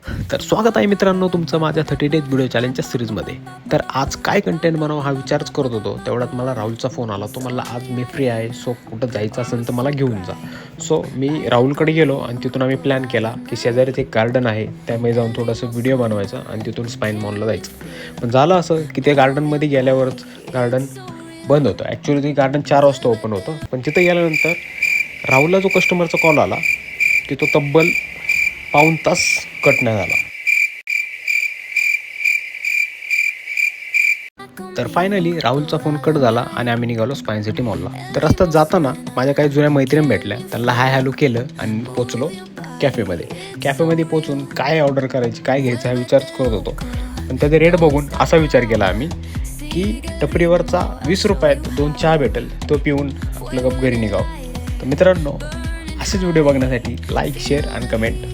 तर स्वागत आहे मित्रांनो तुमचं माझ्या 30 डेज व्हिडिओ चॅलेंजच्या सिरीजमध्ये. तर आज काय कंटेंट बनवावं हा विचारच करत होतो, तेवढ्यात मला राहुलचा फोन आला. तो मला आज मी फ्री आहे, सो कुठं जायचं असेल तर मला घेऊन जा. सो मी राहुलकडे गेलो आणि तिथून आम्ही प्लॅन केला की शेजारीच एक गार्डन आहे, त्यामध्ये जाऊन थोडंसं व्हिडिओ बनवायचा आणि तिथून स्पाईन मॉलला जायचं. पण झालं असं की ते गार्डनमध्ये गेल्यावरच गार्डन बंद होतं. ॲक्च्युली ते गार्डन 4 वाजता ओपन होतं, पण तिथं गेल्यानंतर राहुलला जो कस्टमरचा कॉल आला की तो तब्बल पाऊण तास कट नाही झाला. तर फायनली राहुलचा फोन कट झाला आणि आम्ही निघालो स्पाईन सिटी मॉलला. तर रस्त्यात जाताना माझ्या काही जुन्या मैत्रिणी भेटल्या, त्यांना हाय हॅलो केलं आणि पोचलो कॅफेमध्ये. कॅफेमध्ये पोचून काय ऑर्डर करायची, काय घ्यायचं हा विचारच करत होतो. पण त्याचा रेट बघून असा विचार केला आम्ही की टपरीवरचा 20 रुपयात 2 चहा भेटेल, तो पिऊन आपलं गप घरी निघावं. तर मित्रांनो, असेच व्हिडिओ बघण्यासाठी लाईक, शेअर आणि कमेंट